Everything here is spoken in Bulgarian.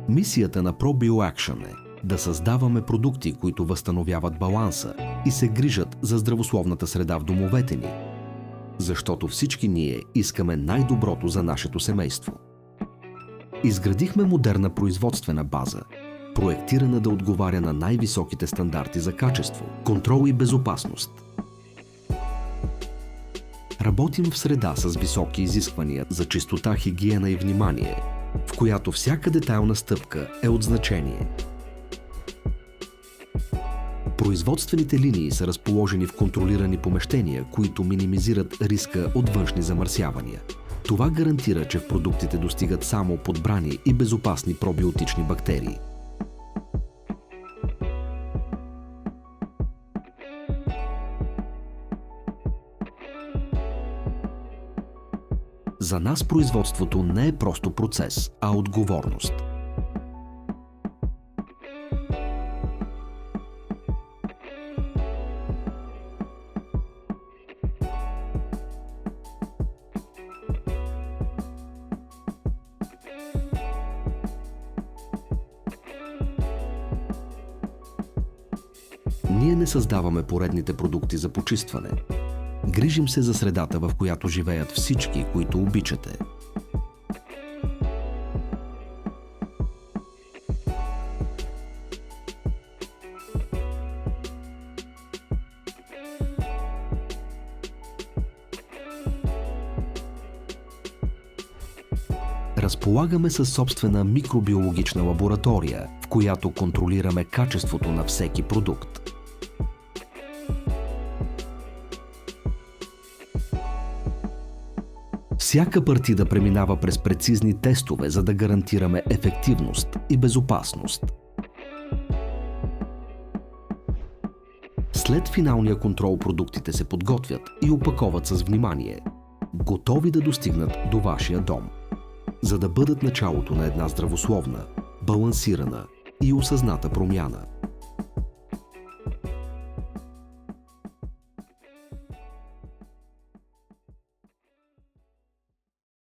Мисията на ProBioAction е да създаваме продукти, които възстановяват баланса и се грижат за здравословната среда в домовете ни. Защото всички ние искаме най-доброто за нашето семейство. Изградихме модерна производствена база, проектирана да отговаря на най-високите стандарти за качество, контрол и безопасност. Работим в среда с високи изисквания за чистота, хигиена и внимание, в която всяка детайлна стъпка е от значение. Производствените линии са разположени в контролирани помещения, които минимизират риска от външни замърсявания. Това гарантира, че в продуктите достигат само подбрани и безопасни пробиотични бактерии. За нас производството не е просто процес, а отговорност. Ние не създаваме поредните продукти за почистване. Грижим се за средата, в която живеят всички, които обичате. Разполагаме със собствена микробиологична лаборатория, в която контролираме качеството на всеки продукт. Всяка партида преминава през прецизни тестове, за да гарантираме ефективност и безопасност. След финалния контрол продуктите се подготвят и опаковат с внимание, готови да достигнат до вашия дом, за да бъдат началото на една здравословна, балансирана и осъзната промяна.